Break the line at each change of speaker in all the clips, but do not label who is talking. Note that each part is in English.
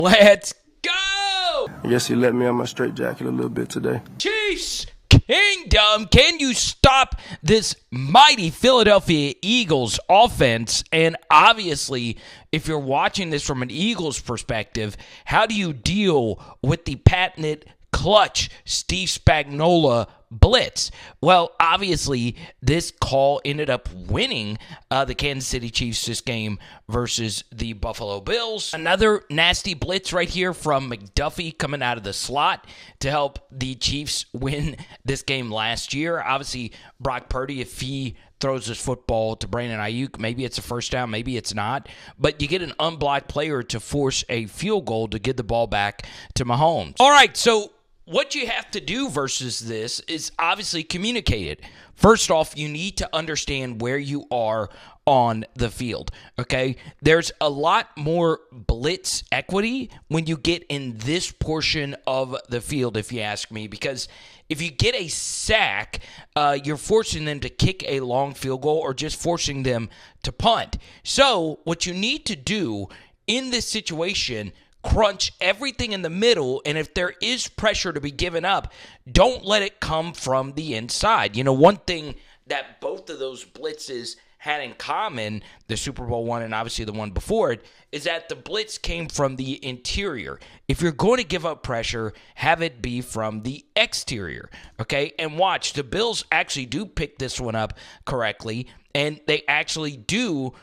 Let's go!
I guess he let me on my straitjacket a little bit today.
Chiefs Kingdom, can you stop this mighty Philadelphia Eagles offense? And obviously, if you're watching this from an Eagles perspective, how do you deal with the patented clutch Steve Spagnoulo blitz? Well, obviously, this call ended up winning the Kansas City Chiefs this game versus the Buffalo Bills. Another nasty blitz right here from McDuffie coming out of the slot to help the Chiefs win this game last year. Obviously, Brock Purdy, if he throws this football to Brandon Ayuk, maybe it's a first down, maybe it's not. But you get an unblocked player to force a field goal to get the ball back to Mahomes. All right, so what you have to do versus this is obviously communicate it. First off, you need to understand where you are on the field, okay? There's a lot more blitz equity when you get in this portion of the field, if you ask me, because if you get a sack, you're forcing them to kick a long field goal or just forcing them to punt. So what you need to do in this situation, crunch everything in the middle, and if there is pressure to be given up, don't let it come from the inside. You know, one thing that both of those blitzes had in common, the Super Bowl one and obviously the one before it, is that the blitz came from the interior. If you're going to give up pressure, have it be from the exterior, okay? And watch, the Bills actually do pick this one up correctly, and they actually do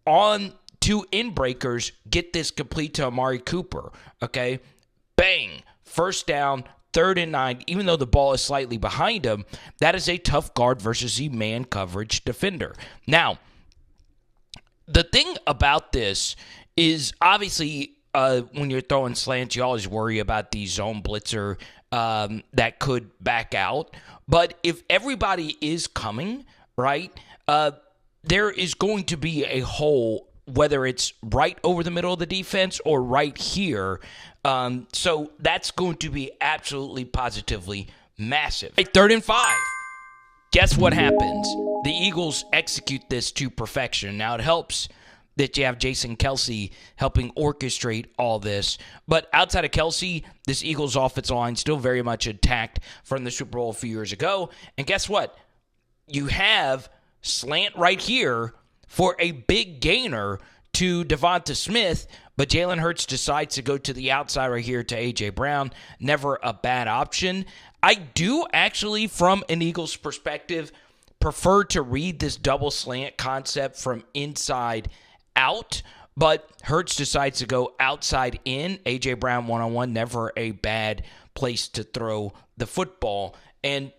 on two in-breakers get this complete to Amari Cooper, okay? Bang, first down, 3rd and 9, even though the ball is slightly behind him, that is a tough guard versus the man coverage defender. Now, the thing about this is obviously when you're throwing slants, you always worry about the zone blitzer that could back out. But if everybody is coming, right, there is going to be a hole, whether it's right over the middle of the defense or right here. So that's going to be absolutely positively massive. 3rd and 5. Guess what happens? The Eagles execute this to perfection. Now, it helps that you have Jason Kelce helping orchestrate all this. But outside of Kelce, this Eagles offensive line still very much intact from the Super Bowl a few years ago. And guess what? You have slant right here for a big gainer to Devonta Smith, but Jalen Hurts decides to go to the outside right here to A.J. Brown. Never a bad option. I do actually, from an Eagles perspective, prefer to read this double slant concept from inside out, but Hurts decides to go outside in. A.J. Brown one-on-one, never a bad place to throw the football. And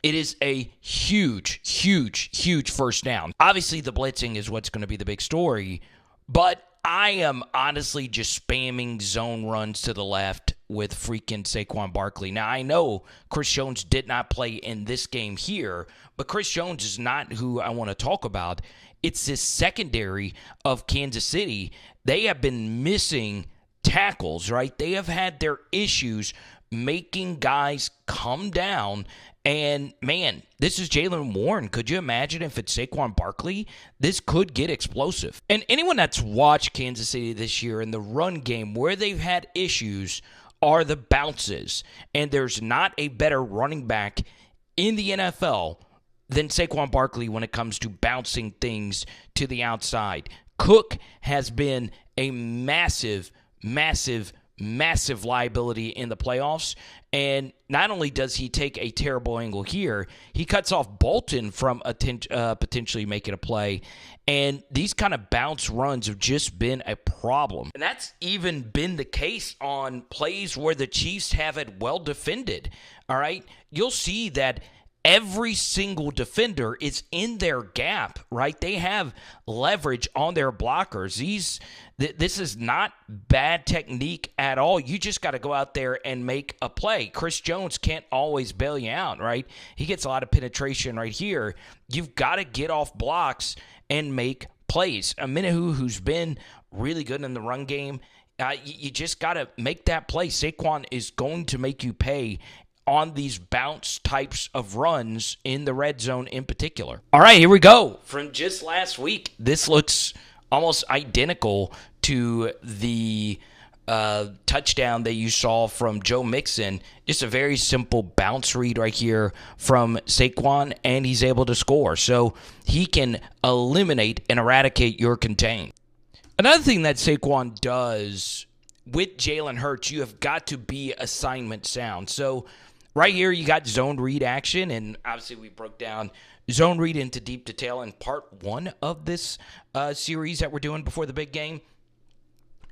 it is a huge, huge, huge first down. Obviously, the blitzing is what's going to be the big story, but I am honestly just spamming zone runs to the left with freaking Saquon Barkley. Now, I know Chris Jones did not play in this game here, but Chris Jones is not who I want to talk about. It's this secondary of Kansas City. They have been missing tackles, right? They have had their issues making guys come down. And, man, this is Jalen Warren. Could you imagine if it's Saquon Barkley? This could get explosive. And anyone that's watched Kansas City this year in the run game, where they've had issues are the bounces. And there's not a better running back in the NFL than Saquon Barkley when it comes to bouncing things to the outside. Cook has been a massive, massive liability in the playoffs. And not only does he take a terrible angle here, he cuts off Bolton from potentially making a play. And these kind of bounce runs have just been a problem. And that's even been the case on plays where the Chiefs have it well defended. All right? You'll see that every single defender is in their gap, right? They have leverage on their blockers. This is not bad technique at all. You just got to go out there and make a play. Chris Jones can't always bail you out, right? He gets a lot of penetration right here. You've got to get off blocks and make plays. Amenahu, who's been really good in the run game, you just got to make that play. Saquon is going to make you pay on these bounce types of runs in the red zone in particular. All right, here we go. From just last week, this looks almost identical to the touchdown that you saw from Joe Mixon, just a very simple bounce read right here from Saquon, and he's able to score. So he can eliminate and eradicate your contain. Another thing that Saquon does with Jalen Hurts, you have got to be assignment sound. So right here, you got zone read action, and obviously we broke down zone read into deep detail in part 1 of this series that we're doing before the big game.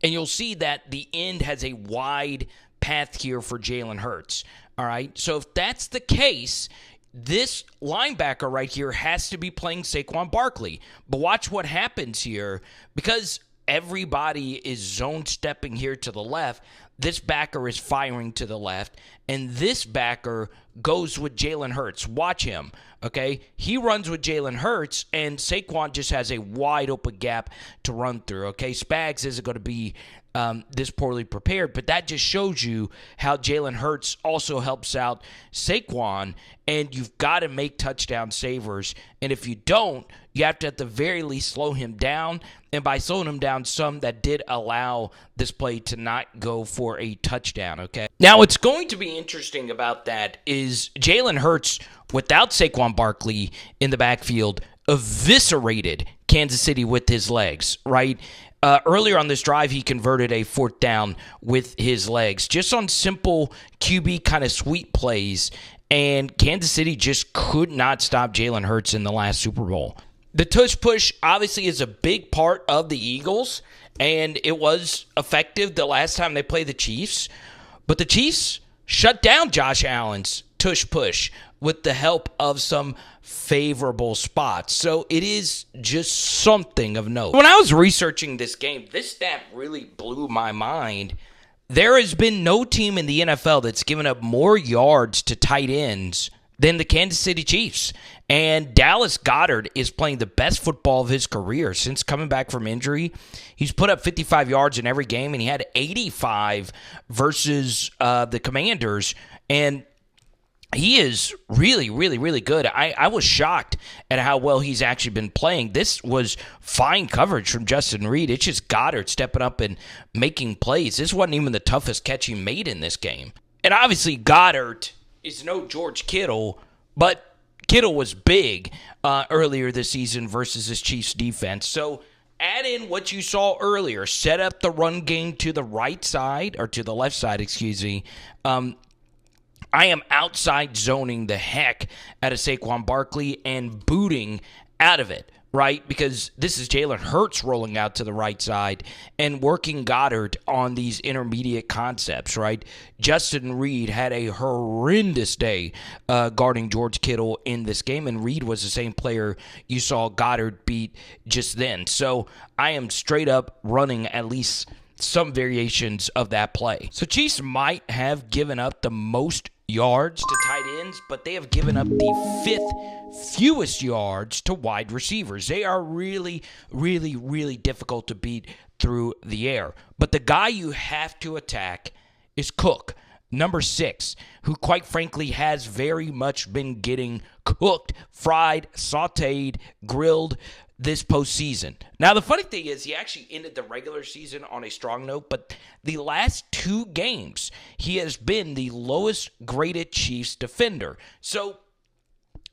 And you'll see that the end has a wide path here for Jalen Hurts. All right, so if that's the case, this linebacker right here has to be playing Saquon Barkley. But watch what happens here, because everybody is zone stepping here to the left. This backer is firing to the left, and this backer goes with Jalen Hurts. Watch him, okay? He runs with Jalen Hurts, and Saquon just has a wide open gap to run through, okay? Spags isn't going to be this poorly prepared, but that just shows you how Jalen Hurts also helps out Saquon, and you've got to make touchdown savers, and if you don't, you have to at the very least slow him down, and by slowing him down some, that did allow this play to not go for a touchdown, okay? Now, what's going to be interesting about that is Jalen Hurts, without Saquon Barkley in the backfield, eviscerated Kansas City with his legs, right? Earlier on this drive, he converted a 4th down with his legs, just on simple QB kind of sweep plays, and Kansas City just could not stop Jalen Hurts in the last Super Bowl. The tush push obviously is a big part of the Eagles, and it was effective the last time they played the Chiefs, but the Chiefs shut down Josh Allen's tush push with the help of some favorable spots. So it is just something of note. When I was researching this game, this stat really blew my mind. There has been no team in the NFL that's given up more yards to tight ends than the Kansas City Chiefs. And Dallas Goedert is playing the best football of his career since coming back from injury. He's put up 55 yards in every game, and he had 85 versus the Commanders. And he is really, really, really good. I was shocked at how well he's actually been playing. This was fine coverage from Justin Reid. It's just Goedert stepping up and making plays. This wasn't even the toughest catch he made in this game. And obviously, Goedert is no George Kittle, but Kittle was big earlier this season versus his Chiefs defense. So add in what you saw earlier. Set up the run game to the right side, or to the left side, excuse me. I am outside zoning the heck out of Saquon Barkley and booting out of it, right? Because this is Jalen Hurts rolling out to the right side and working Goedert on these intermediate concepts, right? Justin Reid had a horrendous day guarding George Kittle in this game, and Reid was the same player you saw Goedert beat just then. So I am straight up running at least some variations of that play. So Chiefs might have given up the most yards to tight ends, but they have given up the 5th fewest yards to wide receivers. They are really, really, really difficult to beat through the air. But the guy you have to attack is Cook, number 6, who quite frankly has very much been getting cooked, fried, sauteed, grilled this postseason. Now, the funny thing is he actually ended the regular season on a strong note, but the last 2 games, he has been the lowest graded Chiefs defender. So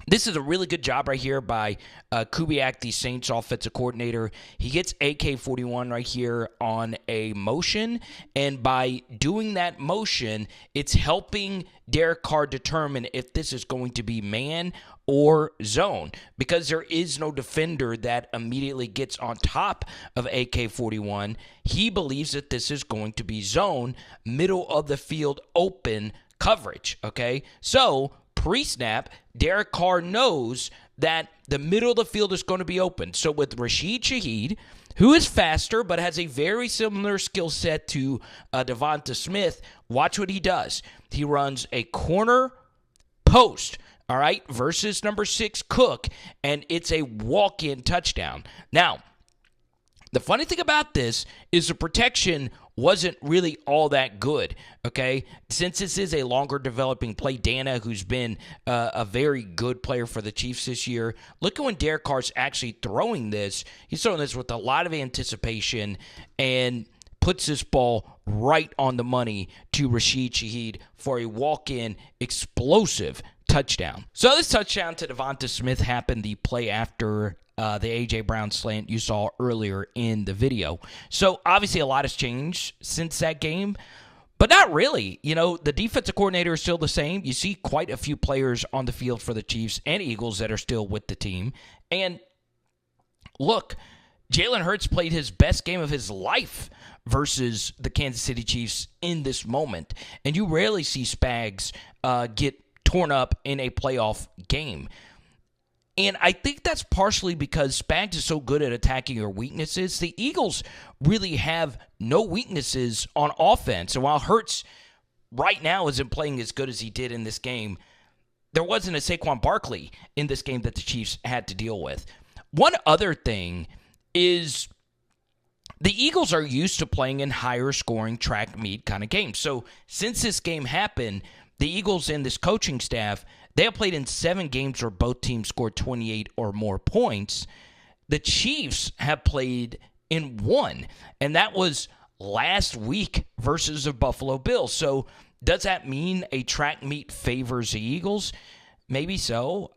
this is a really good job right here by Kubiak, the Saints offensive coordinator. He gets AK-41 right here on a motion, and by doing that motion, it's helping Derek Carr determine if this is going to be man or zone, because there is no defender that immediately gets on top of AK-41. He believes that this is going to be zone, middle of the field, open coverage, okay? So pre-snap, Derek Carr knows that the middle of the field is going to be open. So with Rashid Shaheed, who is faster but has a very similar skill set to Devonta Smith, watch what he does. He runs a corner post, all right, versus number 6, Cook, and it's a walk-in touchdown. Now, the funny thing about this is the protection wasn't really all that good, okay? Since this is a longer developing play, Dana, who's been a very good player for the Chiefs this year, look at when Derek Carr's actually throwing this. He's throwing this with a lot of anticipation and puts this ball right on the money to Rashid Shaheed for a walk-in explosive touchdown. So this touchdown to Devonta Smith happened the play after the A.J. Brown slant you saw earlier in the video. So obviously a lot has changed since that game, but not really. You know, the defensive coordinator is still the same. You see quite a few players on the field for the Chiefs and Eagles that are still with the team. And look, Jalen Hurts played his best game of his life versus the Kansas City Chiefs in this moment. And you rarely see Spags get torn up in a playoff game. And I think that's partially because Spags is so good at attacking your weaknesses. The Eagles really have no weaknesses on offense. And while Hurts right now isn't playing as good as he did in this game, there wasn't a Saquon Barkley in this game that the Chiefs had to deal with. One other thing is the Eagles are used to playing in higher scoring track meet kind of games. So since this game happened, the Eagles and this coaching staff, they have played in 7 games where both teams scored 28 or more points. The Chiefs have played in 1, and that was last week versus the Buffalo Bills. So does that mean a track meet favors the Eagles? Maybe so,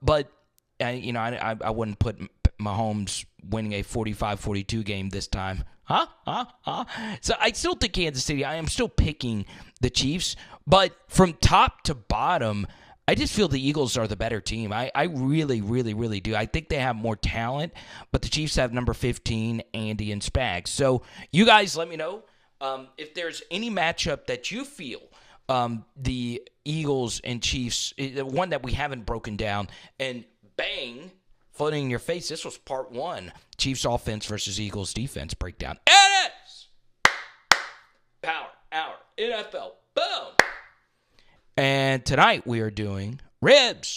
but I wouldn't put Mahomes winning a 45-42 game this time. So I still think Kansas City, I am still picking the Chiefs, but from top to bottom, I just feel the Eagles are the better team. I really, really, really do. I think they have more talent, but the Chiefs have number 15, Andy and Spags. So you guys let me know if there's any matchup that you feel the Eagles and Chiefs, one that we haven't broken down, and bang, floating in your face, this was part 1, Chiefs offense versus Eagles defense breakdown. It is Power Hour NFL. Boom. And tonight we are doing ribs.